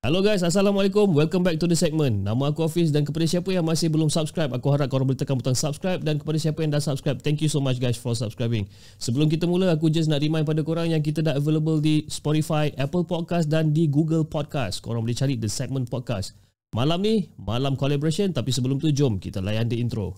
Hello guys, Assalamualaikum. Welcome back to the segment. Nama aku Hafiz dan kepada siapa yang masih belum subscribe, aku harap korang boleh tekan butang subscribe, dan kepada siapa yang dah subscribe, thank you so much guys for subscribing. Sebelum kita mula, aku just nak remind pada korang yang kita dah available di Spotify, Apple Podcast dan di Google Podcast. Korang boleh cari The Segment Podcast. Malam ni, malam collaboration, tapi sebelum tu jom kita layan the intro.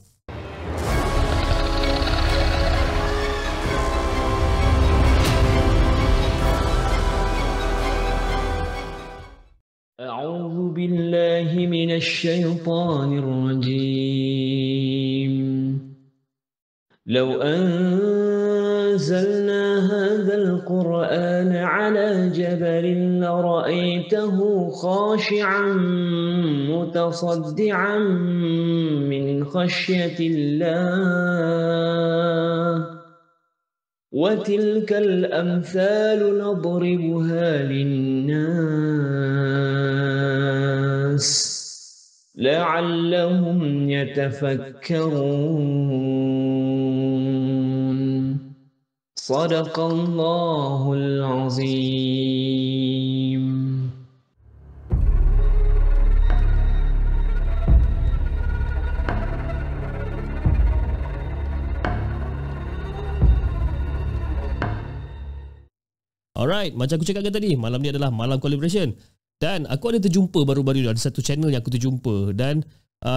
أعوذ بالله من الشيطان الرجيم لو أنزلنا هذا القرآن على جبل لرأيته خاشعا متصدعا من خشية الله وتلك الأمثال نضربها للناس لعلهم يتفكرون صدق الله العظيم. Alright, macam aku cakapkan tadi, malam ni adalah malam collaboration. Dan aku ada terjumpa baru-baru ni, ada satu channel yang aku terjumpa. Dan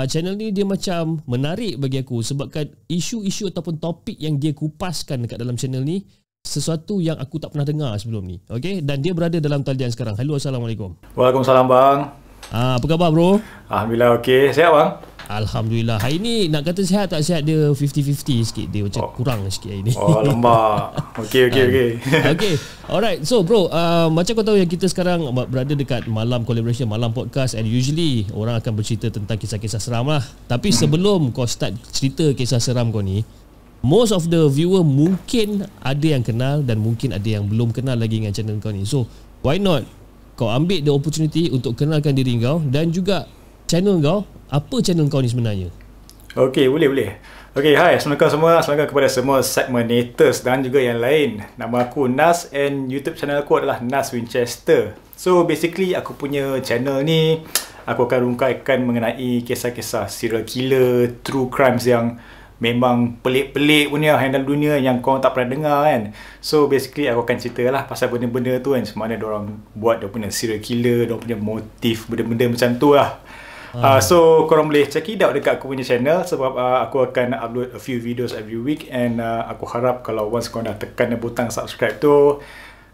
channel ni dia macam menarik bagi aku sebabkan isu-isu ataupun topik yang dia kupaskan dekat dalam channel ni sesuatu yang aku tak pernah dengar sebelum ni. Okay? Dan dia berada dalam talian sekarang. Hello, Assalamualaikum. Waalaikumsalam bang. Apa khabar bro? Alhamdulillah okey. Sihat bang? Alhamdulillah. Hari ni nak kata sihat tak sihat, dia 50-50 sikit. Dia macam kurang sikit hari ni. Oh lembak. Okey. Okay. Alright. So bro, macam kau tahu yang kita sekarang berada dekat malam collaboration, malam podcast, and usually orang akan bercerita tentang kisah-kisah seram lah. Tapi sebelum kau start cerita kisah seram kau ni, most of the viewer mungkin ada yang kenal dan mungkin ada yang belum kenal lagi dengan channel kau ni. So why not kau ambil the opportunity untuk kenalkan diri kau dan juga channel kau. Apa channel kau ni sebenarnya? Okey, boleh. Okey, hai. Assalamualaikum semua. Assalamualaikum kepada semua segmenators dan juga yang lain. Nama aku Nas and YouTube channel aku adalah Nas Winchester. So basically aku punya channel ni aku akan rungkaikan mengenai kisah-kisah serial killer, true crimes yang memang pelik-pelik punya handle dunia yang korang tak pernah dengar kan. So basically aku akan cerita lah pasal benda-benda tu kan, macam mana diorang buat dia punya serial killer, diorang punya motif, benda-benda macam tu lah. So korang boleh check it out dekat aku punya channel sebab aku akan upload a few videos every week, and aku harap kalau once korang dah tekan butang subscribe tu,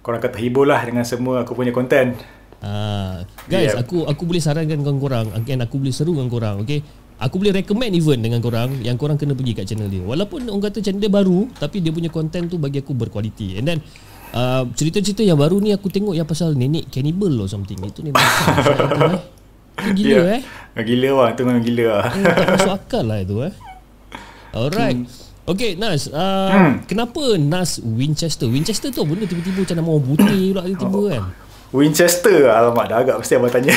korang akan terhibur lah dengan semua aku punya content. Guys, aku boleh sarankan korang, and aku boleh seru dengan korang, okay? Aku boleh recommend even dengan korang yang korang kena pergi kat channel dia. Walaupun orang kata channel dia baru, tapi dia punya content tu bagi aku berkualiti. And then cerita-cerita yang baru ni aku tengok yang pasal nenek cannibal or something. Itu ni macam gila Gila lah, tu memang gila lah. Tak masuk akal lah itu Alright. Okay Nas, kenapa Nas Winchester? Winchester tu benda tiba-tiba macam nama orang putih pula tiba-tiba kan? Winchester? Alamak, dah agak mesti abang tanya.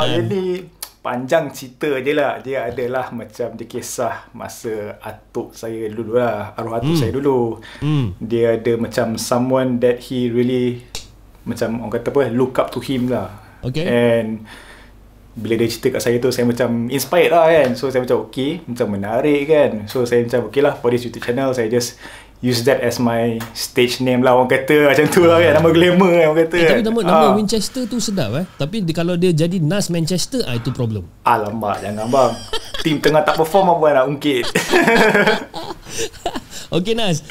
Jadi panjang cerita je lah. Dia adalah macam dia kisah masa atuk saya dulu lah, arwah atuk saya dulu. Dia ada macam someone that he really macam orang kata apa, look up to him lah. Okay. And bila dia cerita kat saya tu, saya macam inspired lah kan. So saya macam okay, macam menarik kan. So saya macam okay lah, for this YouTube channel saya just use that as my stage name lah, orang kata macam tu lah kan. Nama glamour kan orang kata. Tapi nama Winchester tu sedap Tapi kalau dia jadi Nas Manchester, itu problem. Alamak, jangan bang. Tim tengah tak perform apa nak ungkit. Okay Nas,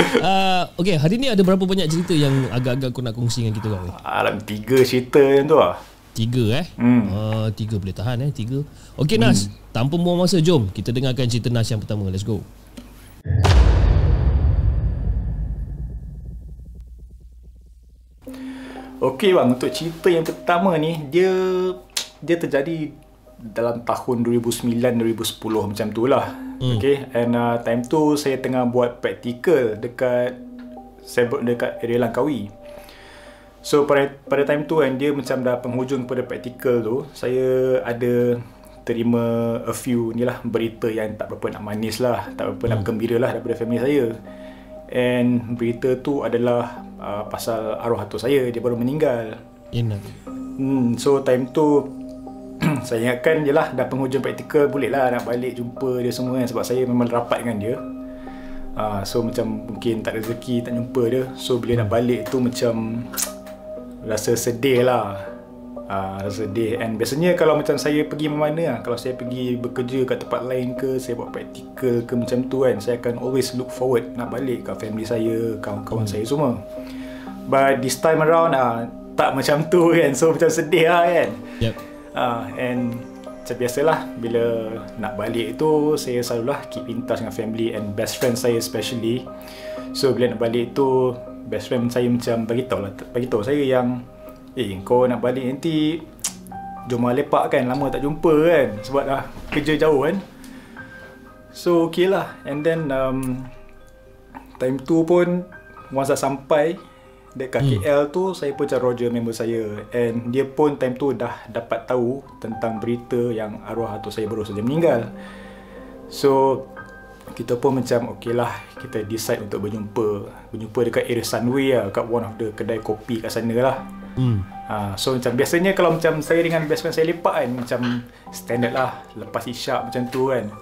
okay, hari ni ada berapa banyak cerita yang agak-agak kau nak kongsi dengan kita kau? Alam 3 cerita macam tu lah. 3 3 boleh tahan 3. Okay Nas, tanpa buang masa, jom kita dengarkan cerita Nas yang pertama. Let's go. Okay bang, untuk cerita yang pertama ni, dia terjadi dalam tahun 2009-2010 macam tu lah. Okay, and time tu saya tengah buat praktikal dekat area Langkawi. So pada time tu kan, dia macam dah penghujung pada praktikal tu, saya ada terima a few ni lah berita yang tak berapa nak manis lah, tak berapa nak gembira lah daripada family saya. And berita tu adalah pasal arwah atuk saya, dia baru meninggal. So time tu saya ingatkan je lah, dah penghujung praktikal, boleh lah nak balik jumpa dia semua kan, sebab saya memang rapat dengan dia. So macam mungkin tak ada rezeki, tak jumpa dia. So bila nak balik tu macam rasa sedih lah. Rasa sedih. And biasanya kalau macam saya pergi mana lah, kalau saya pergi bekerja kat tempat lain ke, saya buat praktikal ke macam tu kan, saya akan always look forward nak balik kat family saya, kawan-kawan saya semua. But this time around tak macam tu kan. So macam sedih lah kan. And macam biasalah, bila nak balik tu saya selalulah keep in touch dengan family and best friend saya especially. So bila nak balik tu, best friend saya macam beritahu saya yang kau nak balik nanti jom lepak kan, lama tak jumpa kan, sebab dah kerja jauh kan. So okay lah. And then time tu pun once dah sampai dekat KL tu, saya pun cari Roger, member saya, and dia pun time tu dah dapat tahu tentang berita yang arwah atuk saya baru saja meninggal. So kita pun macam okay lah, kita decide untuk berjumpa dekat area Sunway lah, kat one of the kedai kopi kat sana lah. So macam biasanya kalau macam saya dengan best friend saya lepak kan, macam standard lah lepas isyak macam tu kan.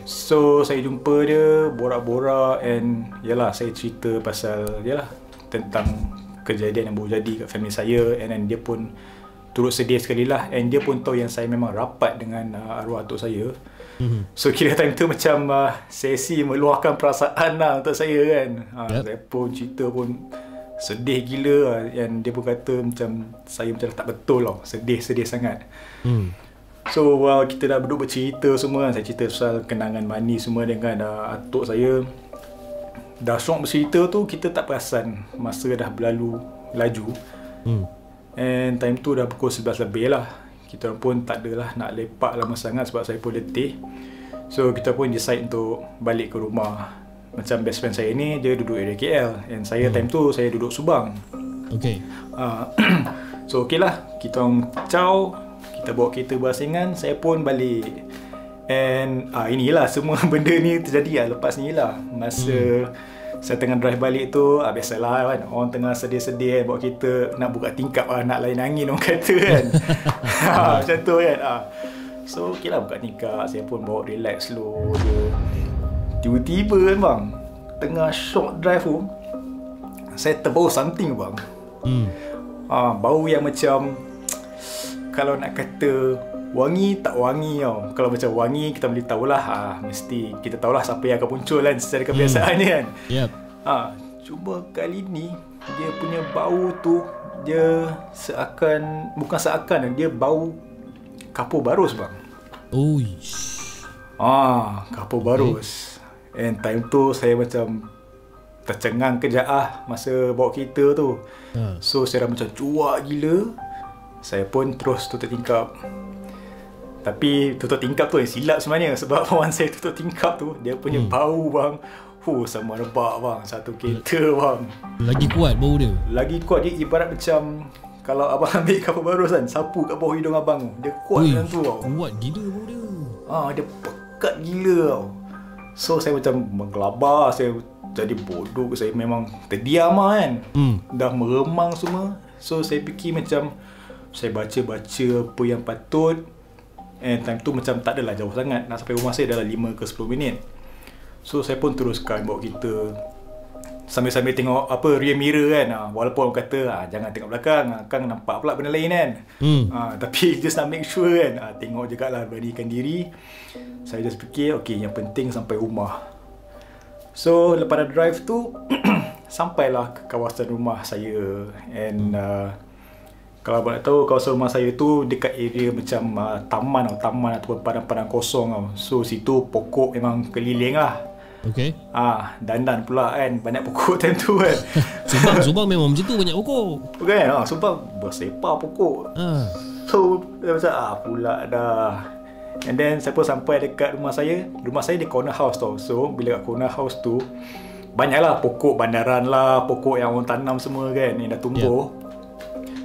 So saya jumpa dia, borak-borak, and yalah saya cerita pasal tentang kejadian yang baru jadi kat family saya, and then dia pun turut sedih sekali lah, and dia pun tahu yang saya memang rapat dengan arwah atuk saya. So kira time tu macam sesi meluahkan perasaan lah untuk saya kan. Saya pun cerita pun sedih gila lah, and dia pun kata macam saya macam tak betul lah, sedih sangat. So kita dah duduk bercerita semua kan, saya cerita pasal kenangan manis semua dengan atuk saya. Dah syok bercerita tu, kita tak perasan masa dah berlalu laju. And time tu dah pukul 11 lebih lah. Kita pun tak adalah nak lepak lama sangat sebab saya pun letih. So kita pun decide untuk balik ke rumah. Macam best friend saya ni, dia duduk area KL, and saya time tu saya duduk Subang. So okay lah, kita orang caw, kita bawa kereta berasingan, saya pun balik. And inilah semua benda ni terjadi lah lepas ni lah. Masa saya tengah drive balik tu, biasalah kan, orang tengah sedih-sedih kan, bawa kereta nak buka tingkap lah, nak lain angin orang kata kan. Macam tu kan. So okay lah, buka tingkap, saya pun bawa relax slow je. Tiba-tiba kan bang, tengah short drive tu, saya terbau something bang. Bau yang macam, kalau nak kata wangi tak wangi tau. Kalau macam wangi kita boleh tahulah, mesti kita tahulah siapa yang akan muncul kan secara kebiasaannya kan. Cuma kali ni dia punya bau tu, dia bukan seakan, dia bau kapur barus bang. Kapur barus. And time tu saya macam tercengang kejap masa bawa kereta tu. So saya dah macam cuak gila. Saya pun terus tutup tingkap. Tapi tutup tingkap tu yang silap sebenarnya, sebab kawan saya tutup tingkap tu, dia punya bau bang, sama rebak bang, satu kereta bang. Lagi kuat bau dia? Lagi kuat. Dia ibarat macam kalau abang ambil kapur barus kan, sapu kat bawah hidung abang tu, dia kuat macam tu tau. Kuat gila bau dia. Dia pekat gila tau. So saya macam menggelabar, saya jadi bodoh, saya memang terdiam kan. Dah meremang semua. So saya fikir macam, saya baca-baca apa yang patut. And time tu macam tak adalah jauh sangat, nak sampai rumah saya dalam 5 ke 10 minit. So saya pun teruskan bawa kereta, sambil-sambil tengok rear mirror kan. Walaupun orang kata jangan tengok belakang, kan nampak pula benda lain kan. Tapi just nak make sure kan, tengok jugalah, beranikan diri. Saya just fikir okay, yang penting sampai rumah. So lepas dah drive tu sampailah ke kawasan rumah saya. And kalau abang nak tahu, kawasan rumah saya tu dekat area macam taman ataupun padang-padang kosong tau. So situ pokok memang keliling lah. Dandan pula kan, banyak pokok time tu kan. Subang memang macam tu, banyak pokok kan. Subang bersepah pokok. So macam pula dah. And then saya pun sampai dekat rumah saya. Rumah saya di corner house tau. So bila kat corner house tu, banyaklah pokok bandaran lah, pokok yang orang tanam semua kan, yang dah tumbuh.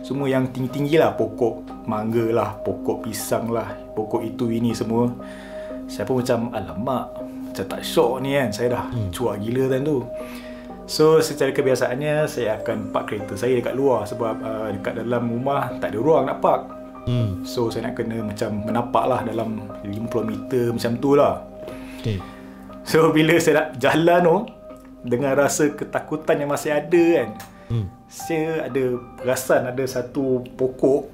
Semua yang tinggi-tinggi lah, pokok mangga lah, pokok pisang lah, pokok itu ini semua. Saya pun macam alamak, macam tak syok ni kan. Saya dah cuak gila time tu. So secara kebiasaannya saya akan park kereta saya dekat luar sebab dekat dalam rumah tak ada ruang nak park. So saya nak kena macam menapak lah dalam 50 meter macam tu lah. Okay. So bila saya nak jalan tu, dengan rasa ketakutan yang masih ada kan, saya ada perasan ada satu pokok,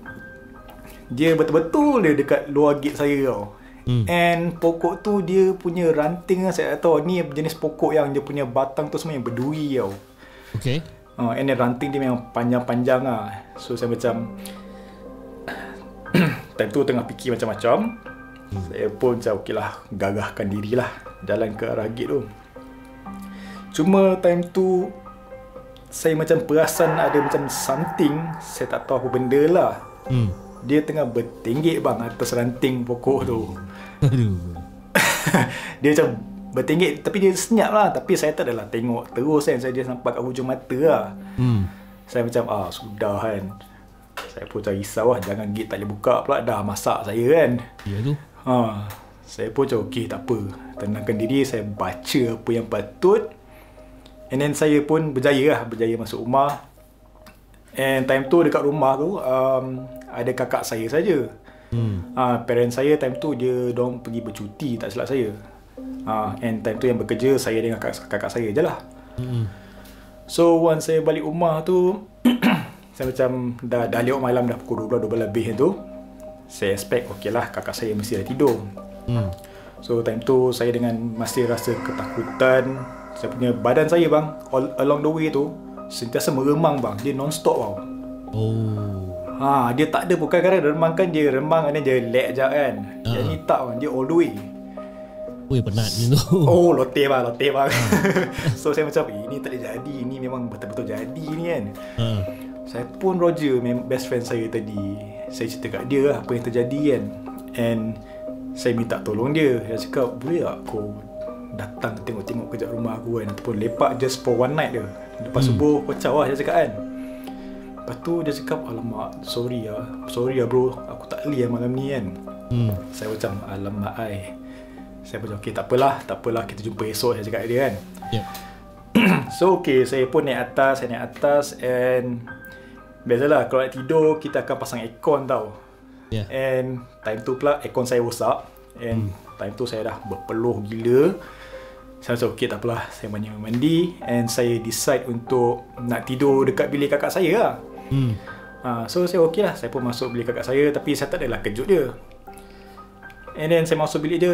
dia betul-betul dia dekat luar gate saya tau. And pokok tu dia punya ranting lah, saya tak tahu ni jenis pokok yang dia punya batang tu semua yang berduri tau. Okay. And then ranting dia memang panjang-panjang lah. So saya macam time tu tengah fikir macam-macam. Saya pun macam okey lah, gagahkan diri lah jalan ke arah gate tu. Cuma time tu saya macam perasan ada macam something, saya tak tahu apa benda lah. Dia tengah bertinggik bang atas ranting pokok tu. Dia macam bertinggik, tapi dia senyap lah. Tapi saya tak adalah tengok terus kan, saya dia nampak kat hujung mata lah. Saya macam sudah kan. Saya pun macam risau lah, jangan gate tak boleh buka pula, dah masak saya kan. Ya tu. Saya pun macam okey tak apa, tenangkan diri, saya baca apa yang patut. And then saya pun berjaya masuk rumah. And time tu dekat rumah tu ada kakak saya saja. Parents saya time tu diorang pergi bercuti tak silap saya. And time tu yang bekerja saya dengan kakak saya je lah. So once saya balik rumah tu saya macam dah lewat malam, dah pukul 12 lebih tu. Saya expect okey lah kakak saya mesti dah tidur. So time tu saya dengan masih rasa ketakutan. Saya punya badan saya bang, all along the way tu sentiasa meremang bang. Dia non-stop tau. Dia tak ada, bukan kadang remang kan, dia remang and then dia lag je kan. Yang ni tak bang, dia all the way. Penat je tu. Loteh bang. So saya macam ini tak boleh jadi, ini memang betul-betul jadi ni kan. Saya pun Roger, best friend saya tadi, saya cerita kat dia lah apa yang terjadi kan. And saya minta tolong dia. Dia cakap, boleh tak kau datang tengok-tengok kejap rumah aku kan, ataupun lepak just for one night je. Lepas subuh kau caw lah, dia cakap kan. Lepas tu dia cakap, alamak, sorry lah bro, aku tak boleh malam ni kan. Saya macam, alamak saya macam, okay tak apalah, kita jumpa esok, saya cakap dia kan. So okay, saya pun naik atas and biasalah kalau nak tidur kita akan pasang aircon tau. And time tu pula aircon saya rosak. And time tu saya dah berpeluh gila. Saya macam okay tak apalah, saya mandi and saya decide untuk nak tidur dekat bilik kakak saya lah. So saya okay lah, saya pun masuk bilik kakak saya, tapi saya tak adalah kejut dia. And then saya masuk bilik dia,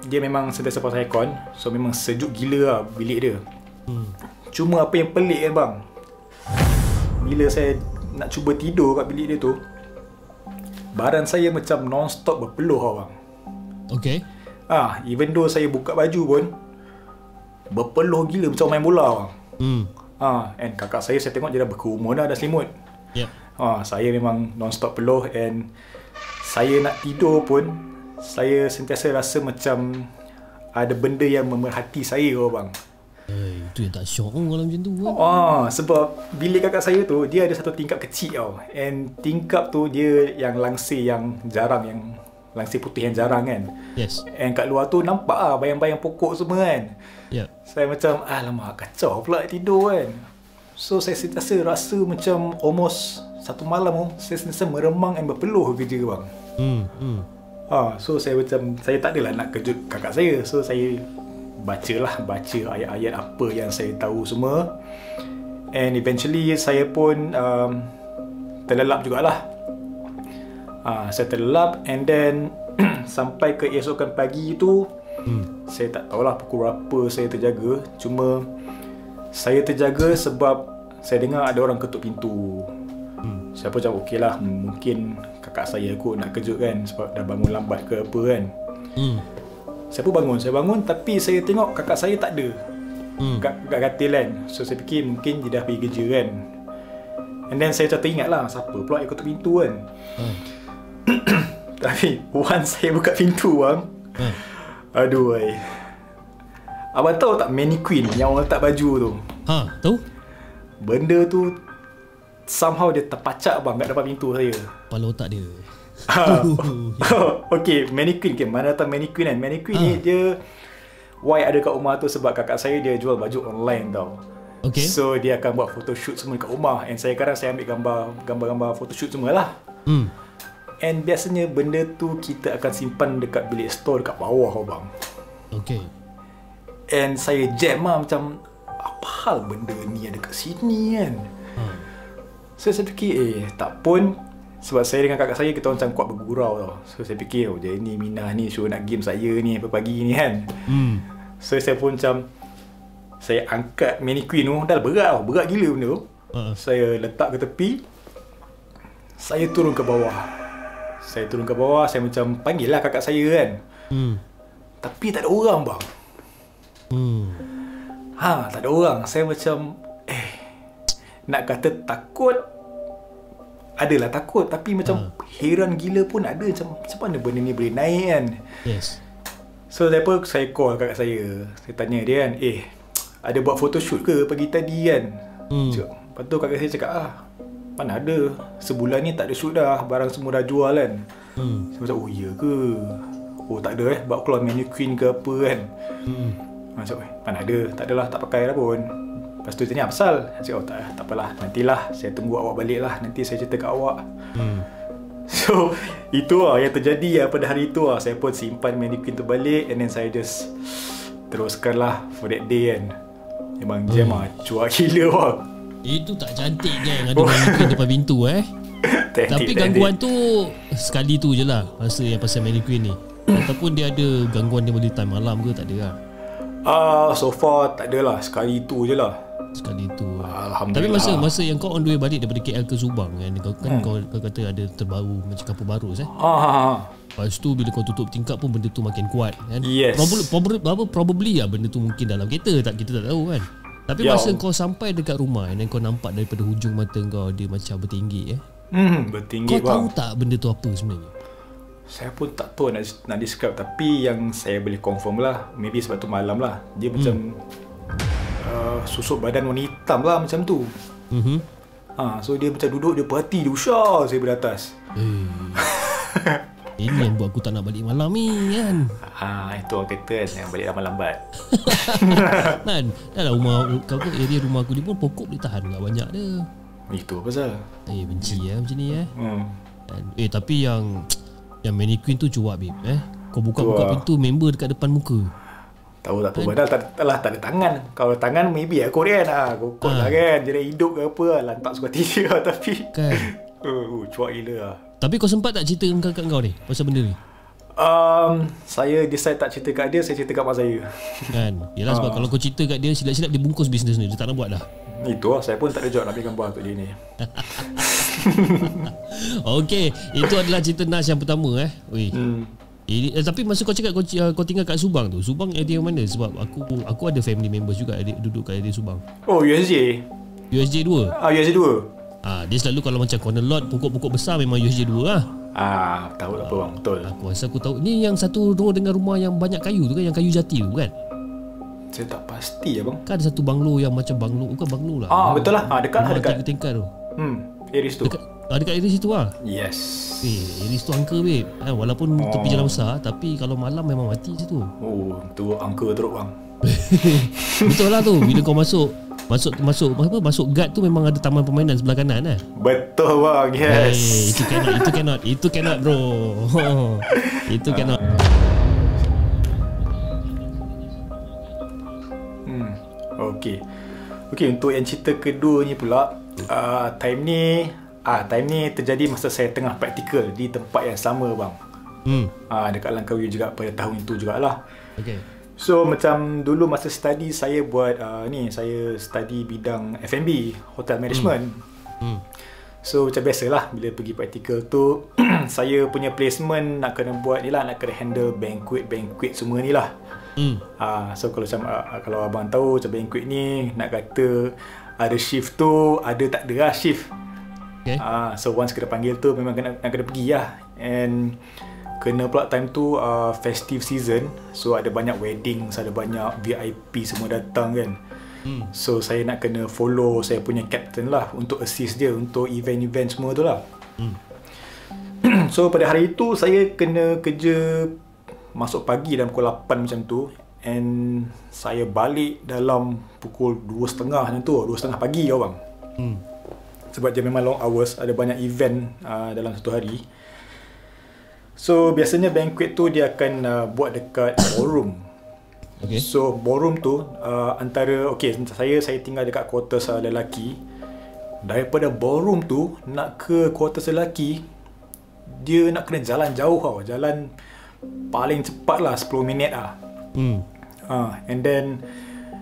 dia memang sentiasa pasang aircon. So memang sejuk gila lah bilik dia. Cuma apa yang pelik kan bang, bila saya nak cuba tidur kat bilik dia tu, badan saya macam non-stop berpeluh lah bang. Okay. Even though saya buka baju pun berpeluh gila macam main bola bang. And kakak saya tengok dia dah berkerumun dah selimut. Saya memang non-stop peluh. And saya nak tidur pun saya sentiasa rasa macam ada benda yang memerhati saya bang. Itu yang tak syok kalau macam tu kan? Sebab bilik kakak saya tu dia ada satu tingkap kecil tau. And tingkap tu dia yang langsir yang jarang, yang langsir putih yang jarang kan. Yes. And kat luar tu nampak bayang-bayang pokok semua kan. Saya macam alamak, kacau pula tidur kan. So saya sentiasa rasa macam almost satu malam tu saya sentiasa meremang dan berpeluh kerja bang. So saya macam, saya tak adalah nak kejut kakak saya. So saya baca ayat-ayat apa yang saya tahu semua. And eventually saya pun terlelap jugalah. Saya terlelap and then sampai keesokan pagi tu saya tak tahulah pukul berapa saya terjaga. Cuma saya terjaga sebab saya dengar ada orang ketuk pintu. Saya pun macam okey lah, mungkin kakak saya kot nak kejut kan, sebab dah bangun lambat ke apa kan. Saya pun bangun tapi saya tengok kakak saya tak ada kat katil kan. So saya fikir mungkin dia dah pergi kerja kan. And then saya macam teringat lah, siapa pula yang ketuk pintu kan. Tapi once saya buka pintu bang, aduh abang tahu tak mannequin yang orang letak baju tu? Tahu? Benda tu somehow dia terpacak bang kat depan pintu saya. Kepala otak dia. Okay, mannequin ke? Mana datang mannequin kan? Mannequin ni dia why ada kat rumah tu sebab kakak saya dia jual baju online tau. Okay. So dia akan buat photoshoot semua dekat rumah. And saya ambil gambar-gambar photoshoot semua lah. And biasanya benda tu kita akan simpan dekat bilik store dekat bawah bang. Okay. And saya jam lah macam, apa hal benda ni ada kat sini kan. So saya fikir tak pun, sebab saya dengan kakak saya kita macam kuat bergurau tau. So saya fikir dia ni Minah ni suruh nak game saya ni pagi ni kan. So saya pun macam, saya angkat mannequin tu, dah berat tau, berat gila benda tu. Saya letak ke tepi, saya turun ke bawah. Saya macam panggil lah kakak saya kan. Tapi tak ada orang bang. Tak ada orang. Saya macam nak kata takut, adalah takut, tapi macam heran gila pun ada. Macam mana benda ni boleh naik kan. Yes. So saya call kakak saya. Saya tanya dia kan, ada buat photoshoot ke pagi tadi kan. Lepas tu kakak saya cakap, mana ada, sebulan ni tak ada shoot dah, barang semua dah jual kan. Saya macam, iya ke? Tak ada bawa keluar mannequin ke apa kan. Macam, mana ada, tak adalah, tak pakai dah pun. Lepas tu tanya apasal. Saya cakap, tak apalah, nantilah saya tunggu awak balik lah, nanti saya cerita kat awak. So itu lah yang terjadi pada hari itu lah. Saya pun simpan mannequin tu balik, and then saya just teruskan lah for that day kan. Memang jam lah, cuak gila bang. Itu tak cantik kan, ada mannequin depan pintu Tapi gangguan tu sekali tu je lah, masa yang pasal mannequin ni. Ataupun dia ada gangguan dia boleh time malam ke, tak ada lah? So far tak ada lah, sekali tu je lah. Sekali tu. Alhamdulillah. Tapi masa yang kau on the way balik daripada KL ke Subang kan, kau kata ada terbaru macam kapur baru Lepas tu bila kau tutup tingkap pun benda tu makin kuat kan. Yes. Probably lah benda tu mungkin dalam kereta, kita tak tahu kan. Tapi masa kau sampai dekat rumah dan kau nampak daripada hujung mata kau dia macam bertinggi bertinggi kau tahu tak benda tu apa sebenarnya? Saya pun tak tahu nak describe, tapi yang saya boleh confirm lah, maybe sebab tu malam lah, dia macam susuk badan warna hitam lah macam tu. So dia macam duduk, dia perhati, dia usah saya beratas. Ini yang buat aku tak nak balik malam ni kan. Itu orang kata kan, yang balik lambat-lambat. Kan, dalam area rumah aku ni pun pokok boleh tahan tak banyak dia. Itu pasal benci macam ni tapi yang mannequin tu cuak babe kau buka pintu, member dekat depan muka. Tahu tak tahu, padahal tak ada tangan. Kalau tangan maybe Korean kokot lah kan, jadi hidup ke apa lah, lantak suka tidur tapi kan cuak gila lah. Tapi kau sempat tak cerita dengan kakak kau ni pasal benda ni? Saya decide tak cerita kat dia, saya cerita kat mak saya kan. Yelah sebab kalau kau cerita kat dia, silap-silap dia bungkus bisnes ni, dia tak nak buat dah. Itu lah, saya pun tak ada job nak ambil gambar untuk dia ni. Okay, itu adalah cerita Nas yang pertama tapi masa kau cakap kau tinggal kat Subang tu, Subang area mana? Sebab aku ada family members juga duduk kat area Subang. USJ 2. USJ 2. Dia selalu kalau macam corner lot, pokok-pokok besar memang USJ 2 lah. Tahu tak apa bang, betul. Aku rasa aku tahu. Ni yang satu row dengan rumah yang banyak kayu tu kan, yang kayu jati tu kan? Saya tak pasti bang. Kan ada satu banglo yang macam banglo, bukan banglo lah. Betul lah. Dekat lah, dekat tingkat tu. Iris tu. Dekat area situ lah. Yes. Iris tu angka babe. Walaupun tepi jalan besar, tapi kalau malam memang mati situ. Tu angka teruk bang. Betul lah tu. Bila kau masuk guard tu memang ada taman permainan sebelah kanan Betul bang. Yes. Itu cannot bro. Itu cannot. Okay, untuk yang cerita kedua ni pula, time ni terjadi masa saya tengah praktikal di tempat yang sama bang. Dekat Langkawi juga pada tahun itu jugalah. Okay. So macam dulu masa study saya buat saya study bidang F&B, hotel management. So macam biasalah bila pergi praktikal tu saya punya placement nak kena buat ni lah, nak kena handle banquet semua ni lah. So kalau abang tahu macam banquet ni, nak kata ada shift tu, ada tak ada lah shift. Okay. So once kena panggil tu memang kena pergi lah. And kena pula time tu festive season, so ada banyak weddings, ada banyak VIP semua datang kan. So saya nak kena follow saya punya captain lah untuk assist dia untuk event-event semua tu lah. So pada hari itu saya kena kerja masuk pagi dalam pukul 8 macam tu. And saya balik dalam pukul 2.30 macam tu, 2.30 pagi bang. Sebab dia memang long hours, ada banyak event dalam satu hari. So biasanya banquet tu dia akan buat dekat ballroom. Okay. So ballroom tu antara saya tinggal dekat quarters lelaki. Daripada ballroom tu nak ke quarters lelaki, dia nak kena jalan jauh tau. Jalan paling cepat lah 10 minit lah. And then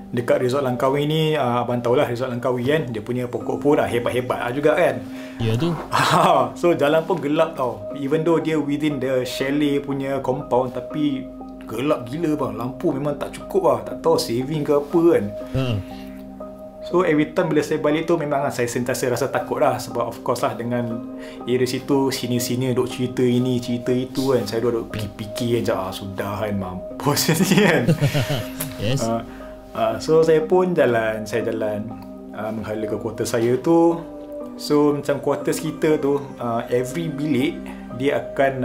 dekat resort Langkawi ni, abang tahulah resort Langkawi kan, dia punya pokok pun hebat-hebat lah juga kan. Ya tu. So jalan pun gelap tau. Even though dia within the chalet punya compound, tapi gelap gila bang. Lampu memang tak cukup lah. Tak tahu saving ke apa kan. So every time bila saya balik tu, memang saya sentiasa rasa takut lah. Sebab of course lah, dengan area situ sini-sini duk cerita ini cerita itu kan. Saya duk fikir-fikir kan, sudah kan, mampus ni kan. Yes. So saya jalan menghala ke quarters saya tu. So macam quarters kita tu, every bilik dia akan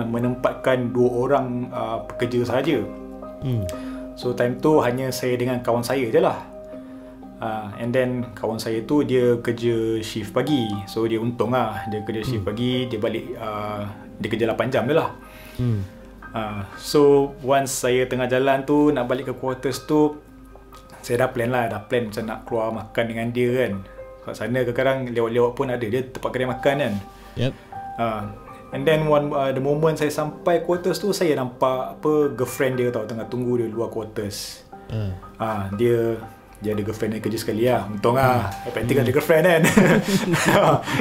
menempatkan 2 orang pekerja sahaja. So time tu hanya saya dengan kawan saya je lah. And then kawan saya tu dia kerja shift pagi. So dia untung lah, dia kerja shift pagi, dia balik dia kerja 8 jam je lah. So once saya tengah jalan tu nak balik ke quarters tu, saya dah plan macam nak keluar makan dengan dia kan. Kat sana kadang-kadang lewat-lewat pun ada dia tempat kedai makan kan. Yep. And then the moment saya sampai quarters tu, saya nampak girlfriend dia tau, tengah tunggu dia luar quarters. Dia ada girlfriend dia kerja sekali lah. Untung lah, penting ada girlfriend kan.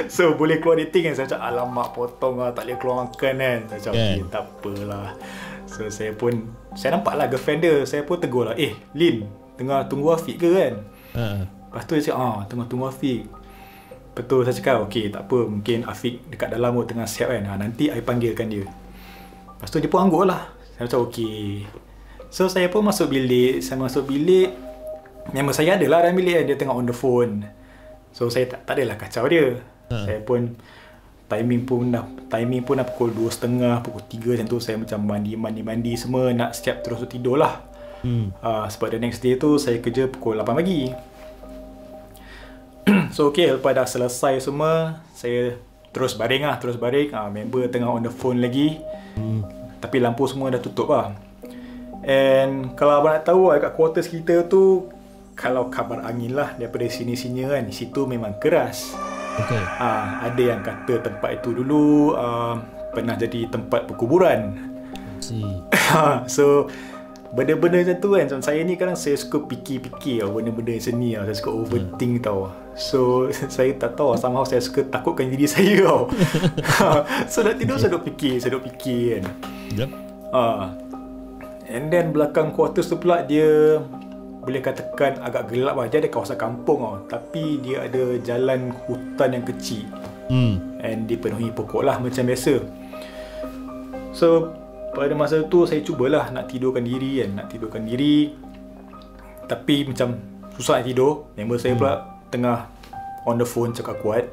So boleh keluar dating kan. Saya cakap alamak, potong lah, tak boleh keluar makan kan. Saya cakap okay, tak apalah. So saya nampak lah girlfriend dia. Saya pun tegur lah, Lin, tengah tunggu Afiq ke kan? Lepas tu dia cakap, tengah tunggu Afiq. Betul, saya cakap okay, tak apa, mungkin Afiq dekat dalam pun tengah siap kan. Nanti I panggilkan dia. Lepas tu dia pun anggut lah. Saya macam okay. So saya pun masuk bilik. Member saya adalah dalam bilik kan, dia tengah on the phone. So saya tak adalah kacau dia. Saya pun timing pun dah pukul 2.30, pukul 3 macam tu. Saya macam mandi semua, nak siap terus tidur lah. Sebab the next day tu saya kerja pukul 8 pagi. So okay, lepas dah selesai semua, saya terus baring. Member tengah on the phone lagi. Tapi lampu semua dah tutup lah. And kalau abang nak tahu, kat quarters kita tu, kalau kabar angin lah daripada sini-sini kan, situ memang keras. Okay. Ada yang kata tempat itu dulu pernah jadi tempat perkuburan. So benda-benda macam tu kan, macam saya ni kadang saya suka fikir-fikir benda-benda macam ni lah. Saya suka overthink tau. So saya tak tahu, somehow saya suka takutkan diri saya tau. So nak tidur saya duk fikir kan. Yep. And then belakang quarters tu pula, dia boleh katakan agak gelap lah. Dia ada kawasan kampung tau, tapi dia ada jalan hutan yang kecil. And dipenuhi pokok lah macam biasa. So pada masa tu saya cubalah nak tidurkan diri, tapi macam susah nak tidur. Member saya pula tengah on the phone cakap kuat.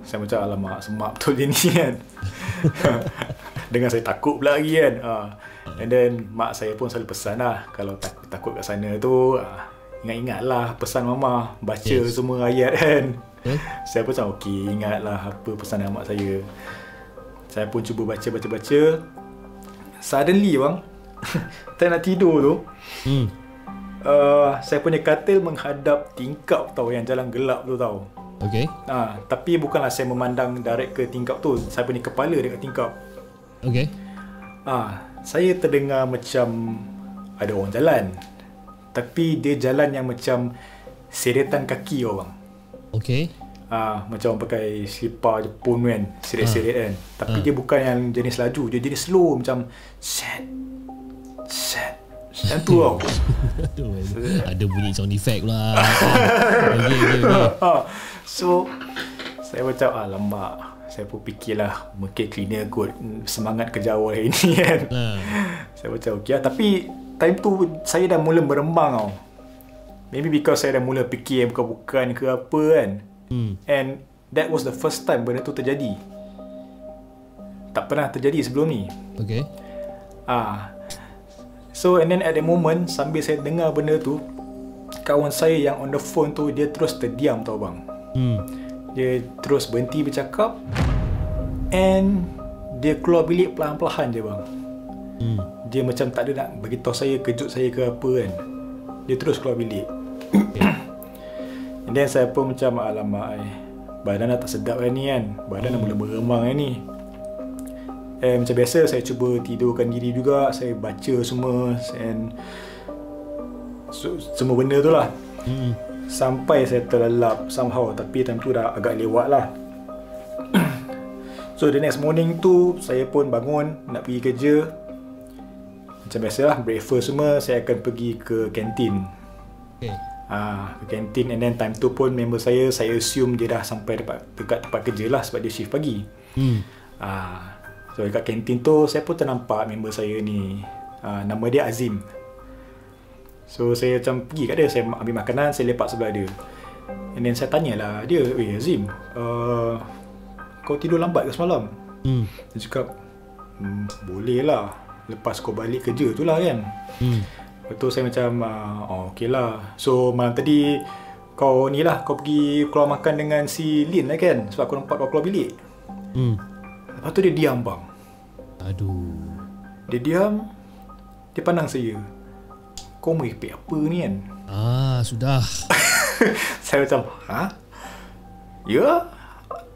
Saya macam alamak, semak betul dia ni kan. Dengan saya takut pula lagi kan. And then mak saya pun selalu pesan lah, kalau takut kat sana tu, ingat-ingat lah pesan mama, baca semua ayat kan. Saya pun macam okay, ingat lah apa pesanan mak saya. Saya pun cuba baca. Suddenly bang, saya nak tidur tu, saya punya katil menghadap tingkap tau, yang jalan gelap tu tau. Okay. Tapi bukanlah saya memandang direct ke tingkap tu, saya punya kepala dekat tingkap. Okay. Saya terdengar macam ada orang jalan, tapi dia jalan yang macam seretan kaki orang. Okay. Macam orang pakai slipper Jepun kan, seret-seret kan. Tapi dia bukan yang jenis laju, dia jenis slow, macam set macam tu tau. Ada bunyi sound effect pula. Okay. So saya macam alamak, saya pun fikirlah mungkin cleaner kot, semangat kerja awal hari ni kan. Saya macam okay lah. Tapi time tu saya dah mula merembang tau. Maybe because saya dah mula fikir bukan-bukan ke apa kan. And that was the first time benda tu terjadi. Tak pernah terjadi sebelum ni. Okay. So and then at the moment, sambil saya dengar benda tu, kawan saya yang on the phone tu, dia terus terdiam tau bang. Dia terus berhenti bercakap, and dia keluar bilik perlahan-perlahan je bang. Dia macam tak ada nak beritahu saya, kejut saya ke apa kan. Dia terus keluar bilik. And then saya pun macam, alamak, badan dah tak sedap kan ni kan. Badan dah mula meremang kan ni. Macam biasa, saya cuba tidurkan diri juga. Saya baca semua, and semua benda tu lah. Sampai saya terlelap somehow. Tapi time tu dah agak lewat lah. So the next morning tu, saya pun bangun nak pergi kerja. Macam biasa lah, breakfast semua, saya akan pergi ke kantin. Ke kantin, and then time tu pun member saya assume dia dah sampai dekat tempat kerja lah, sebab dia shift pagi. So dekat kantin tu, saya pun ternampak member saya ni, nama dia Azim. So saya macam pergi kat dia, saya ambil makanan, saya lepak sebelah dia. And then saya tanyalah dia, Azim, kau tidur lambat ke semalam? Dia cakap, boleh lah, lepas kau balik kerja tu lah kan. Lepas tu saya macam, okey lah. So malam tadi kau ni lah, kau pergi keluar makan dengan si Lin lah kan, sebab aku nampak kau keluar bilik. Lepas tu dia diam bang. Aduh. Dia diam, dia pandang saya, kau merepek apa ni kan? Sudah. Saya macam, ya,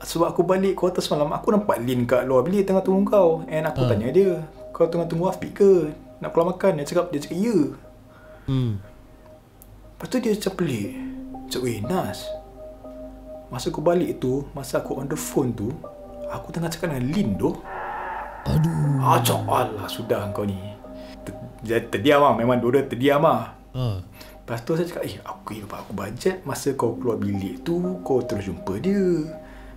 sebab aku balik kuarter semalam, aku nampak Lin kat luar bilik tengah tunggu kau. And aku tanya dia, kau tengah tunggu Afiq ke? Nak keluar makan? Dia cakap ya. Lepas tu dia macam pelik. Cakap, Nas, masa aku balik tu, masa aku on the phone tu, aku tengah cakap dengan Lin tu. Aduh. Cak, alah, sudah kau ni. Terdiam lah, memang dua-dua terdiam lah. Lepas tu saya cakap, aku bajet masa kau keluar bilik tu, kau terus jumpa dia.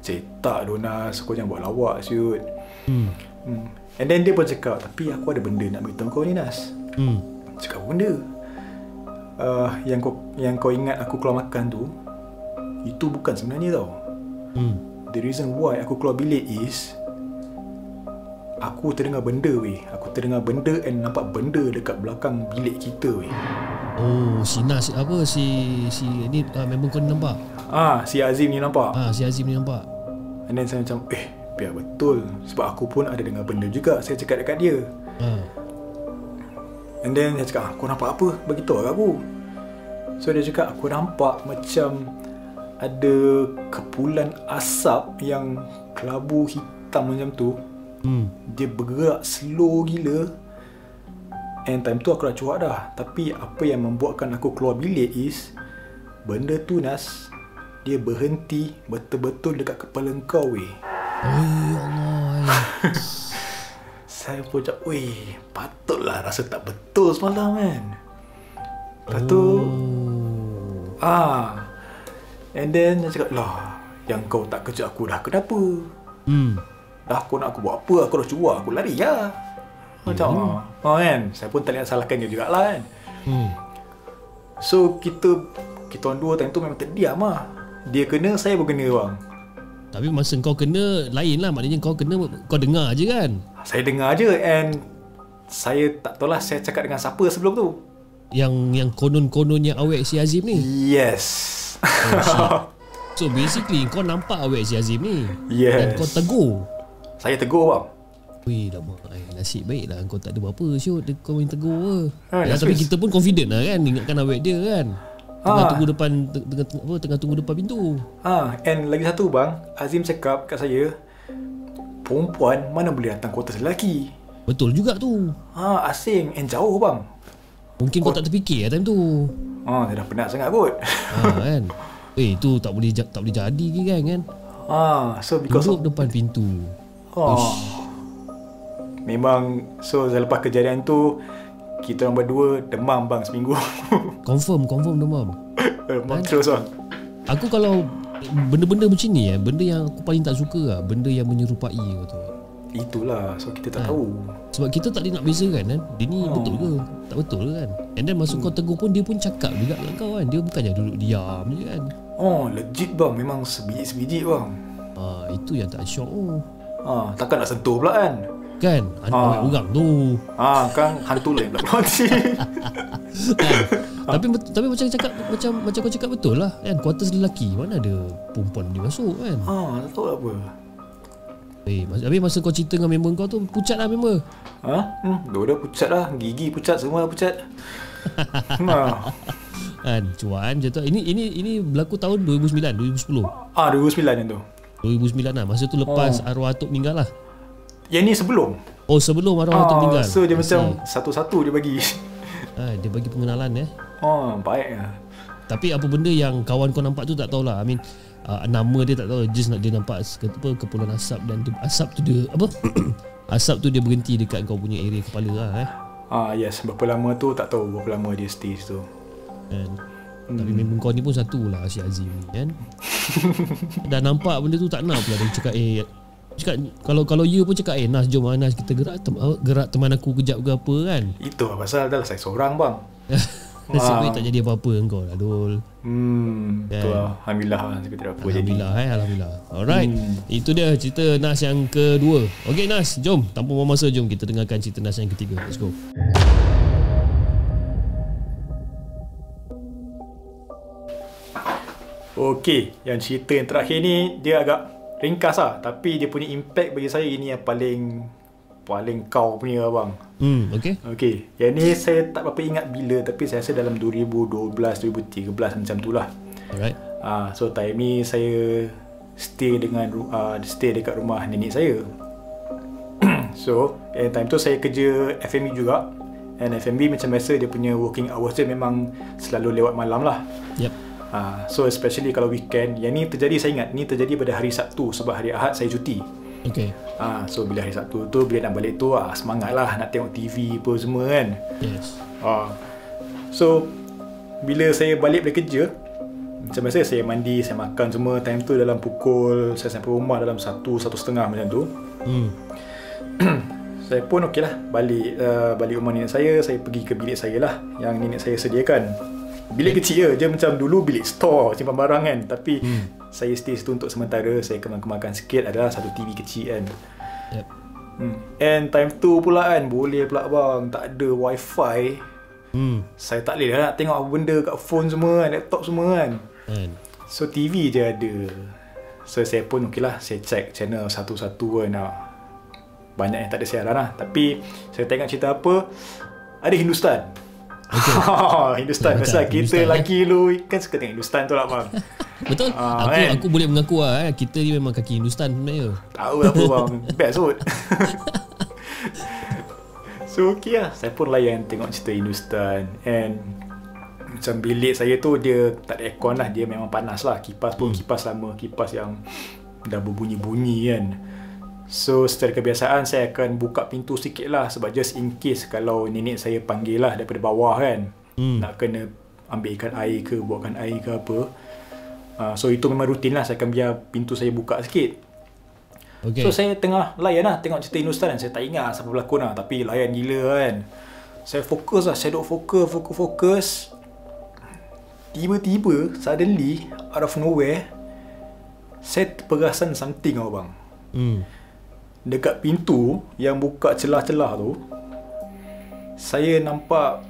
Saya tak Nas, kau jangan buat lawak siut. And then dia pun cakap, tapi aku ada benda nak beritahu kau ni Nas. Cakap, apa benda? Yang kau ingat aku keluar makan tu, itu bukan sebenarnya tau. The reason why aku keluar bilik is, aku terdengar benda weh. Aku terdengar benda and nampak benda dekat belakang bilik kita weh. Si Nas apa, si ni member kau ni nampak? Si Azim ni nampak. Si Azim ni nampak. And then saya macam, biar betul, sebab aku pun ada dengar benda juga. Saya cakap dekat dia. And then dia cakap, kau nampak apa? Beritahu kat aku. So dia cakap, aku nampak macam ada kepulan asap yang kelabu hitam macam tu. Dia bergerak slow gila. And time tu aku dah cuak dah. Tapi apa yang membuatkan aku keluar bilik is, benda tu Nas, dia berhenti betul-betul dekat kepala kau weh. Allah. Saya pun cakap, patutlah rasa tak betul semalam kan. Lepas tu and then dia cakap, lah, yang kau tak kejut aku dah kenapa? Dah kau nak aku buat apa? Aku dah cuak, aku lari lah. Macam kan. Saya pun tak nak salahkan dia jugalah kan. So kita orang dua time tu memang terdiam lah. Dia kena, saya pun kena bang. Tapi masa kau kena lain lah. Maknanya kau kena, kau dengar je kan? Saya dengar je. And saya tak tahu lah saya cakap dengan siapa sebelum tu. Yang konon-kononnya awek si Azim ni? Yes. So basically kau nampak awek si Azim ni. Yes. Dan kau tegur. Saya tegur bang. Nasib baik lah kau tak ada apa-apa Syut. Kau main tegur ke. Tapi kita pun confident lah kan, ingatkan awek dia kan. Tengah tunggu depan pintu. And lagi satu bang, Azim cakap kat saya, perempuan mana boleh datang kuartus lelaki. Betul juga tu. Asing and jauh bang. Mungkin kau tak terfikir lah time tu. Dia dah penat sangat kot. Kan. Tu tak boleh jadi kan. So because duduk depan pintu. Memang. So selepas kejadian tu, kita orang berdua demam bang seminggu. Confirm demam. Demam terus bang. Aku kalau benda-benda macam ni benda yang aku paling tak suka lah, benda yang menyerupai kata. Itulah. So kita tak tahu. Sebab kita tak boleh nak bezakan kan, dia ni betul ke tak betul ke kan. And then masa kau tegur pun, dia pun cakap juga dengan kau kan. Dia bukannya duduk diam je kan. Legit bang. Memang sebiji-sebiji bang. Itu yang tak syok. Takkan nak sentuh pula kan. Kan anak orang tu. Kan hantu lain pula. Tapi macam cakap macam kau cakap betul lah kan, kuartus lelaki mana ada perempuan dia masuk kan. Tak tahu apa. Habis masa kau cerita dengan member kau tu pucat lah member. Dah pucat lah, gigi pucat, semua pucat. Kan cuan je tu. Ini berlaku tahun 2009 2010. 2009 yang tu. 2009 lah. Masa tu lepas arwah atuk meninggal lah. Yang ni sebelum. Sebelum arwah atuk meninggal. So dia macam satu-satu dia bagi. Dia bagi pengenalan Baik lah. Tapi apa benda yang kawan kau nampak tu tak tahulah. I mean nama dia tak tahu, just nak dia nampak kepulan asap, dan asap tu dia asap tu dia berhenti dekat kau punya area kepala lah Yes, berapa lama tu tak tahu, berapa lama dia stay situ kan. Tapi memang kau ni pun satu lah si Azim ni kan. Dah nampak benda tu tak nak pula dia cakap kalau you pun cakap Nas jom Nas kita gerak teman aku kejap ke apa kan. Itu lah pasal dah saya seorang bang. Nasib tak jadi apa-apa engkau lah Dul. Betul lah. Alhamdulillah lah, tidak apa jadi. Alhamdulillah. Alright. Itu dia cerita Nas yang kedua. Okay Nas, jom tanpa buang masa, jom kita dengarkan cerita Nas yang ketiga. Let's go. Okay, yang cerita yang terakhir ni dia agak ringkas lah, tapi dia punya impact bagi saya ini yang paling kau punya abang. Okay, yang ni saya tak berapa ingat bila, tapi saya rasa dalam 2012 2013 macam tu lah. Alright. So time ni saya stay dekat rumah nenek saya. So time tu saya kerja F&B juga. And F&B macam biasa dia punya working hours dia memang selalu lewat malam lah. Yep. So especially kalau weekend. Yang ni terjadi, saya ingat ni terjadi pada hari Sabtu, sebab hari Ahad saya cuti. Okay. So bila hari Sabtu tu, bila nak balik tu semangat lah nak tengok TV apa semua kan. Yes. So bila saya balik dari kerja, macam biasa saya mandi, saya makan semua. Time tu dalam pukul, saya sampai rumah dalam 1, 1:30 macam tu. Saya pun okey lah balik rumah nenek saya pergi ke bilik saya lah, yang nenek saya sediakan. Bilik kecil je macam dulu bilik store simpan barang kan. Tapi saya stay situ untuk sementara. Saya kemas-kemaskan sikit, adalah satu TV kecil kan. Yep. And time tu pula kan, boleh pula bang, tak ada wifi. Saya tak boleh nak tengok apa benda kat phone semua kan, laptop semua kan. So TV je ada. So saya pun okey lah, saya check channel satu-satu kan. Banyak yang tak ada siaran lah. Tapi saya tengok cerita apa, ada Hindustan. Hindustan. Pasal kita lelaki lu kan suka tengok Hindustan tu lah bang. Betul. Aku boleh mengaku lah kita ni memang kaki Hindustan sebenarnya. Tahu apa bang, best kot. So okay lah, saya pun layan tengok cerita Hindustan. And macam bilik saya tu dia tak ada aircon lah, dia memang panas lah. Kipas pun kipas lama, kipas yang dah berbunyi-bunyi kan. So secara kebiasaan saya akan buka pintu sikit lah, sebab just in case kalau nenek saya panggil lah daripada bawah kan, nak kena ambilkan air ke, buatkan air ke apa. So itu memang rutin lah, saya akan biar pintu saya buka sikit. So saya tengah layan lah tengok cerita Hindustan. Saya tak ingat siapa berlakon lah, tapi layan gila kan. Saya fokus lah, saya duk fokus. Tiba-tiba suddenly out of nowhere saya terperasan something tau bang. Dekat pintu yang buka celah-celah tu, saya nampak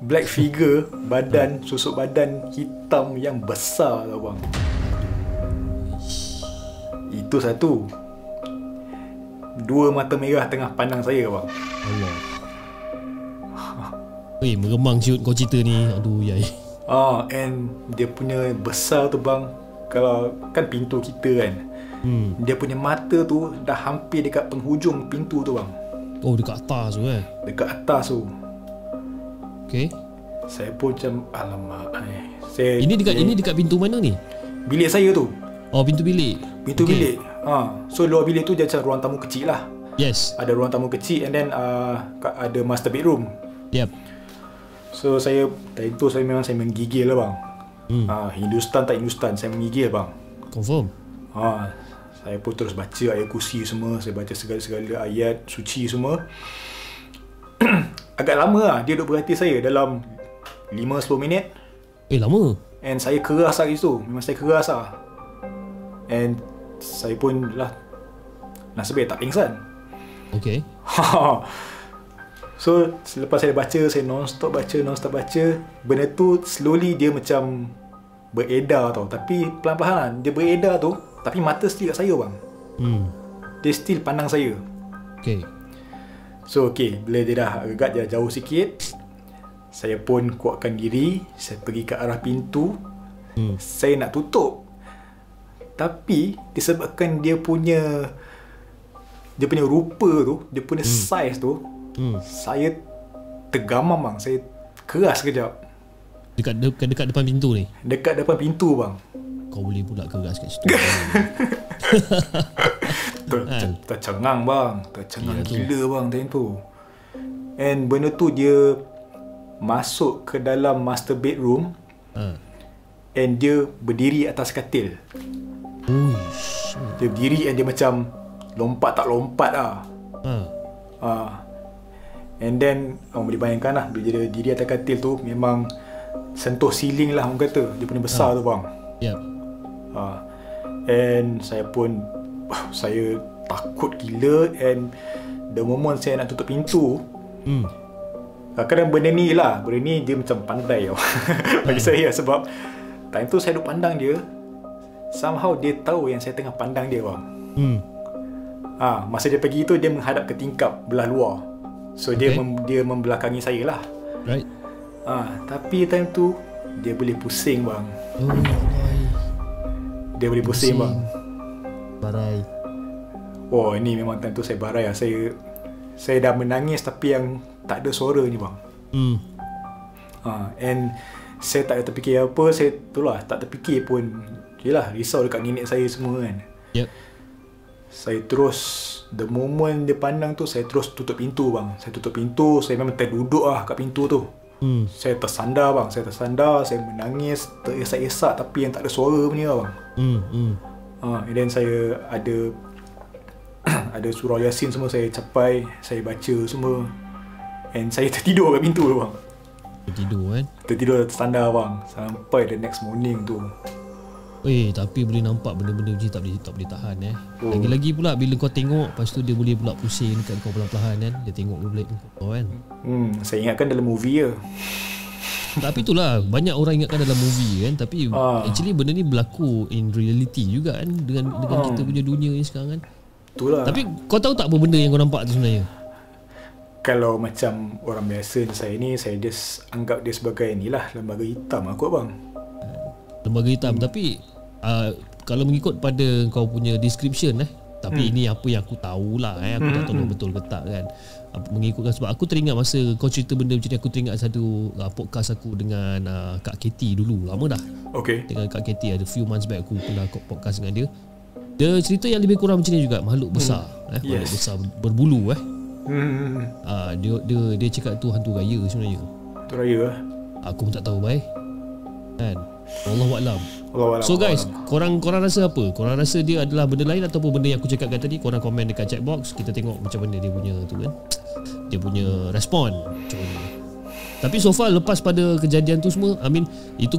black figure, badan, susuk badan hitam yang besar tau bang. Itu satu. Dua mata merah tengah pandang saya bang. Allah. Meremang siut kau cerita ni. Aduh yai. And dia punya besar tu bang, kalau kan pintu kita kan, dia punya mata tu dah hampir dekat penghujung pintu tu bang. Oh, dekat atas tu kan? Dekat atas tu. Okay. Saya pun macam alamak. Ini dekat pintu mana ni? Bilik saya tu. Oh, pintu bilik. Pintu bilik. So luar bilik tu dia macam ruang tamu kecil lah. Yes. Ada ruang tamu kecil, and then ada master bedroom. Yep. So saya memang menggigil lah bang. Hindustan tak Hindustan, saya menggigil bang. Confirm. Saya pun terus baca ayat kursi semua. Saya baca segala-segala ayat suci semua. Agak lama lah dia duduk berhati saya, dalam 5-10 minit. Lama. And saya keras lah itu. Memang saya keras lah. And saya pun lah nasib baik tak pingsan. Okay. So selepas saya baca, saya non-stop baca, benda tu slowly dia macam beredar tau. Tapi pelan-pelan dia beredar tu, tapi mata still kat saya bang. Dia still pandang saya. Okay. So bila dia dah agak jauh sikit, saya pun kuatkan diri, saya pergi ke arah pintu. Saya nak tutup, tapi disebabkan dia punya rupa tu, dia punya size tu, saya tergamam bang. Saya keras sekejap. Dekat depan pintu ni. Dekat depan pintu bang. Kau boleh pula keras kat situ. Tercengang bang. Tercengang gila bang time tu. And benda tu dia masuk ke dalam master bedroom. And dia berdiri atas katil. Dia berdiri and dia macam lompat tak lompat lah. And then boleh bayangkan lah, bila dia diri atas katil tu, memang sentuh ceiling lah orang kata. Dia punya besar tu bang. Yep. And saya pun saya takut gila. And the moment saya nak tutup pintu, kadang benda ni dia macam pandai bagi saya. Sebab time tu saya duk pandang dia, somehow dia tahu yang saya tengah pandang dia bang. Masa dia pergi tu, dia menghadap ke tingkap belah luar. So dia membelakangi saya lah. Right. Tapi time tu dia boleh pusing bang. Dia boleh pusing bang. Barai. Ini memang time tu saya barai lah. Saya dah menangis tapi yang tak ada suara ni bang. And saya tak ada terfikir apa. Saya tak terfikir pun. Yelah, risau dekat nenek saya semua kan. Yep. Saya terus, the moment dia pandang tu, saya terus tutup pintu bang. Saya tutup pintu, saya memang terduduk lah kat pintu tu. Saya tersandar bang. Saya menangis, teresak-esak tapi yang tak ada suara punya bang. And then saya ada surah Yasin semua saya capai, saya baca semua. And saya tertidur kat pintu tu bang. Tertidur tersandar bang sampai the next morning tu. Tapi boleh nampak benda-benda macam tak boleh tahan Lagi-lagi pula bila kau tengok, lepas tu dia boleh pula pusing dekat kau perlahan-lahan kan. Dia tengok boleh kau kan. Saya ingatkan dalam movie je. Tapi itulah, banyak orang ingatkan dalam movie kan. Tapi actually benda ni berlaku in reality juga kan. Dengan kita punya dunia ni sekarang kan. Itulah. Tapi kau tahu tak apa benda yang kau nampak tu sebenarnya? Kalau macam orang biasa saya ni, saya just anggap dia sebagai lembaga hitam aku abang. Lembaga hitam. Tapi kalau mengikut pada kau punya description tapi ini apa yang aku tahulah aku tak tahu betul ke tak kan. Mengikutkan sebab aku teringat masa kau cerita benda macam ni, aku teringat satu podcast aku dengan Kak Katie dulu, lama dah. Dengan Kak Katie ada few months back aku pernah podcast dengan dia. Dia cerita yang lebih kurang macam ni juga, makhluk besar makhluk besar berbulu dia cakap tu hantu raya sebenarnya. Hantu raya aku pun tak tahu baik kan. Wallahualam. So guys, korang rasa apa? Korang rasa dia adalah benda lain ataupun benda yang aku cakapkan tadi? Korang komen dekat chat box. Kita tengok macam mana dia punya tu kan, dia punya respon macam mana. Tapi so far lepas pada kejadian tu semua, I mean itu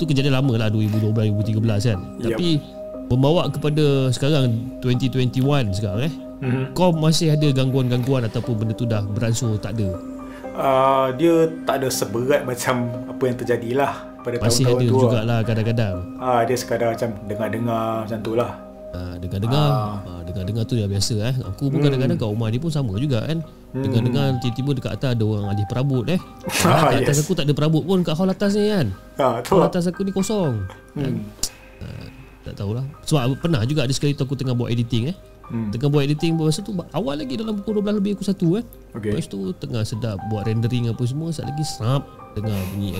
kejadian lama lah, 2012 2013 kan. Tapi membawa kepada sekarang 2021 sekarang kau masih ada gangguan-gangguan ataupun benda tu dah beransur tak ada? Dia tak ada seberat macam apa yang terjadilah pada masih tahun-tahun tu. Masih ada jugalah kadang-kadang. Dia sekadar macam dengar-dengar macam tu lah. Dengar-dengar tu dah biasa Aku pun kadang-kadang kat rumah dia pun sama juga kan. Dengar-dengar tiba-tiba dekat atas ada orang alih perabot kat atas aku tak ada perabot pun kat hall atas ni kan. Hall atas aku ni kosong tak tahulah. Sebab pernah juga ada sekali tu aku tengah buat editing tengah buat editing masa tu awal lagi dalam pukul 12 lebih aku 1 kan. Lepas tu tengah sedap buat rendering apa semua, sat lagi snap dengar bunyi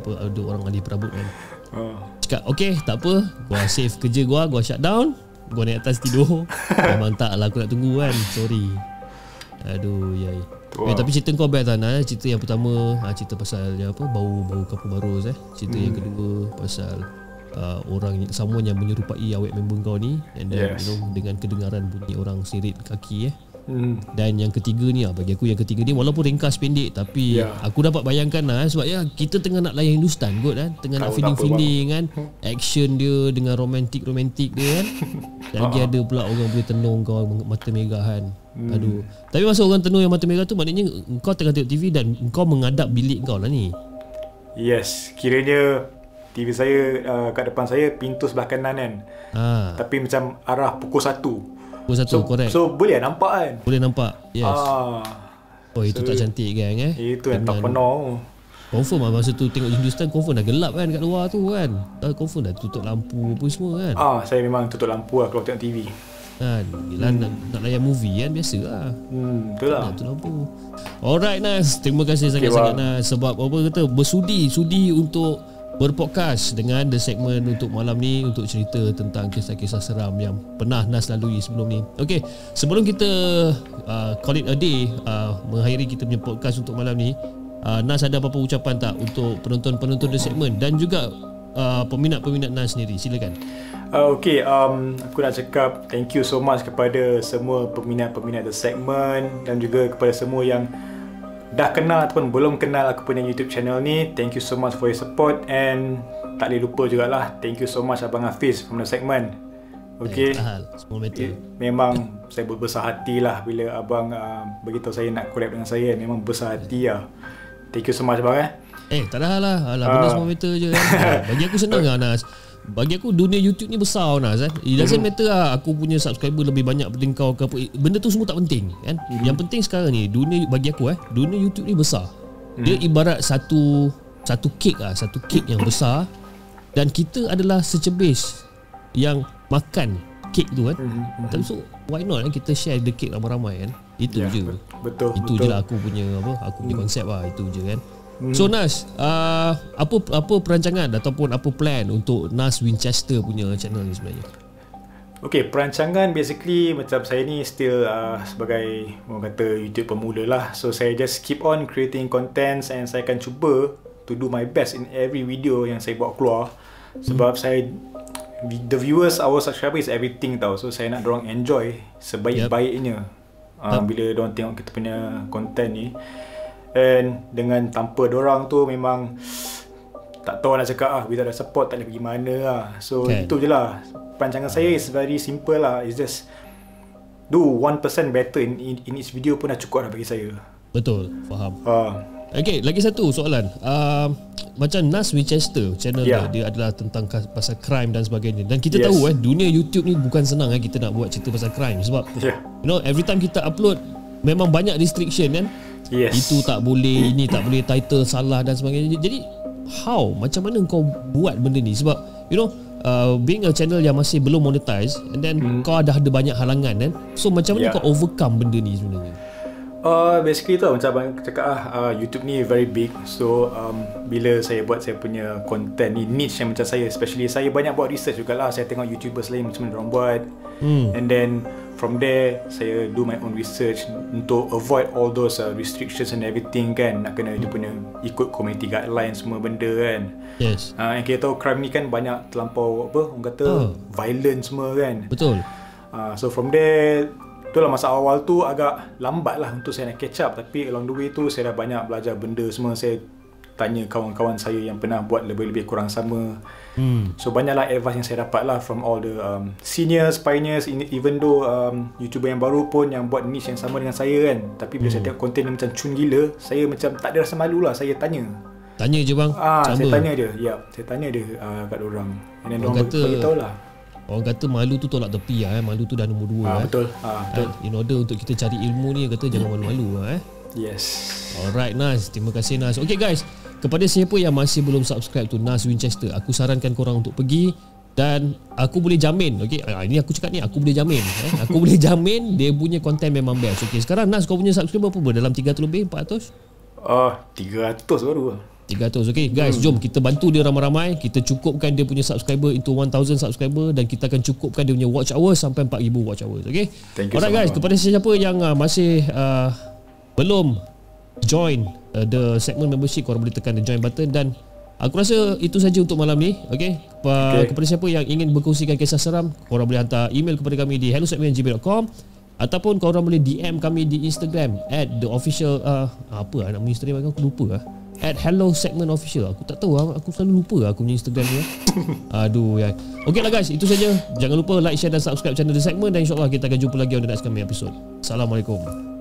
ada orang alih perabot kan. Cakap tak apa, gua save kerja gua shut down, gua naik atas tidur. Memang tak lah aku nak tunggu kan. Sorry. Aduh yai. Tapi cerita kau best lah. Cerita yang pertama cerita pasal bau kapur barus cerita yang kedua pasal orang someone yang menyerupai awet member kau ni, and then dengan kedengaran bunyi orang sirit kaki Dan yang ketiga ni, bagi aku yang ketiga ni walaupun ringkas pendek, tapi aku dapat bayangkan lah, sebab ya kita tengah nak layan Hindustan kot kan, tengah nak feeling kan, action dia dengan romantik dia kan. Lagi ada pula orang boleh tenung kau mata megahan. Aduh. Tapi masa orang tenung yang mata merah tu, maknanya kau tengah tengok TV dan kau menghadap bilik kau lah ni. Yes, kiranya TV saya kat depan saya pintu sebelah kanan kan. Tapi macam arah pukul 1. Pukul 1, correct. So boleh nampak kan? Boleh nampak, yes. Oh, itu tak cantik kan Itu yang tak penuh. Confirm lah masa tu tengok Hindustan, confirm dah gelap kan kat luar tu kan. Confirm dah tutup lampu apa semua kan. Saya memang tutup lampu lah kalau tengok TV kan. Nak layan movie kan, biasa lah. Betul lah. Tutup lampu. Alright Nas, terima kasih sangat-sangat Nas. Sebab apa kata, bersudi untuk berpodcast dengan The Segment untuk malam ni, untuk cerita tentang kisah-kisah seram yang pernah Nas lalui sebelum ni. Okay, sebelum kita call it a day, mengakhiri kita punya podcast untuk malam ni, Nas ada apa-apa ucapan tak untuk penonton-penonton The Segment dan juga peminat-peminat Nas sendiri? Silakan. Okay, aku nak cakap thank you so much kepada semua peminat-peminat The Segment dan juga kepada semua yang dah kenal ataupun belum kenal aku punya YouTube channel ni. Thank you so much for your support, and tak boleh lupa jugalah, thank you so much Abang Hafiz from The Segment. Okay, memang saya berbesar hati lah bila abang beritahu saya nak collab dengan saya. Memang besar hati lah. Thank you so much abang. Tak ada hal lah, benda semua meter je kan. Bagi aku senang lah Nas. Bagi aku dunia YouTube ni besar Nas kan. It doesn't matter lah aku punya subscriber lebih banyak daripada kau ke apa. Benda tu semua tak penting kan. Yang penting sekarang ni bagi aku dunia YouTube ni besar. Dia ibarat satu kek lah, satu kek yang besar, dan kita adalah secebis yang makan kek tu kan. Tapi so why not kita share the cake ramai-ramai kan. Itu je. Betul. Je lah aku punya konsep lah, itu je kan. So Nas, apa perancangan ataupun apa plan untuk Nas Winchester punya channel ni sebenarnya? Okay, perancangan basically macam saya ni still sebagai orang kata YouTube pemula lah. So saya just keep on creating contents, and saya akan cuba to do my best in every video yang saya buat keluar. Sebab saya, the viewers, our subscriber is everything tau. So saya nak dorang enjoy sebaik-baiknya bila dorang tengok kita punya content ni. And dengan tanpa dorang tu memang tak tahu nak cakap without the support tak boleh pergi mana lah. So itu je lah. Perancangan saya is very simple lah. It's just do 1% better in each video pun dah cukup dah bagi saya. Betul, faham. Okay, lagi satu soalan. Macam Nas Winchester channel dia adalah tentang pasal crime dan sebagainya. Dan kita tahu dunia YouTube ni bukan senang kita nak buat cerita pasal crime. Sebab you know, every time kita upload memang banyak restriction kan. Itu tak boleh, ini tak boleh, title salah dan sebagainya. Jadi macam mana kau buat benda ni? Sebab you know, being a channel yang masih belum monetize, and then kau dah ada banyak halangan kan. So macam mana kau overcome benda ni sebenarnya? Basically tu macam abang cakap YouTube ni very big. So bila saya buat saya punya content ni niche yang macam saya, especially saya banyak buat research jugalah. Saya tengok YouTubers lain macam mana diorang buat, and then from there saya do my own research untuk avoid all those restrictions and everything kan. Nak kena dia punya ikut community guidelines semua benda kan. Yang kita tahu crime ni kan banyak terlampau orang kata violent semua kan. Betul. So from there, itulah masa awal tu agak lambat lah untuk saya nak catch up. Tapi along the way tu saya dah banyak belajar benda semua. Saya tanya kawan-kawan saya yang pernah buat lebih-lebih kurang sama. So banyaklah advice yang saya dapat lah from all the seniors, pioneers, even though YouTuber yang baru pun yang buat niche yang sama dengan saya kan. Tapi bila saya tengok konten yang macam cun gila, saya macam tak ada rasa malu lah. Saya tanya je bang. Saya tanya dia. Saya tanya dia kat orang. And then orang beritahu lah. Orang kata malu tu tolak tepi lah. Malu tu dah nombor 2. Betul. In order untuk kita cari ilmu ni, kata jangan malu-malu lah. Yes. Alright Nas, terima kasih Nas. Okay guys, kepada siapa yang masih belum subscribe tu Nas Winchester, aku sarankan korang untuk pergi. Dan aku boleh jamin, okay, ini aku cakap ni, aku boleh jamin aku boleh jamin dia punya konten memang best. Okay, sekarang Nas, kau punya subscriber apa? Dalam 300 lebih? 400? 300 baru lah. 300. Okay guys, jom kita bantu dia ramai-ramai. Kita cukupkan dia punya subscriber into 1000 subscriber, dan kita akan cukupkan dia punya watch hours sampai 4000 watch hours. Okay. Alright guys, kepada siapa yang masih belum join the segment membership, korang boleh tekan the join button. Dan aku rasa itu saja untuk malam ni. Okay. Kepada siapa yang ingin berkongsikan kisah seram, korang boleh hantar email kepada kami di hellosegment@gmail.com. Ataupun korang boleh DM kami di Instagram @theofficial nama Instagram aku lupa @hello_segment_official. Aku tak tahu, aku selalu lupa aku punya Instagram ni. Aduh ya. Okeylah guys, itu saja. Jangan lupa like, share dan subscribe channel The Segment, dan insyaAllah kita akan jumpa lagi on the next coming episode. Assalamualaikum.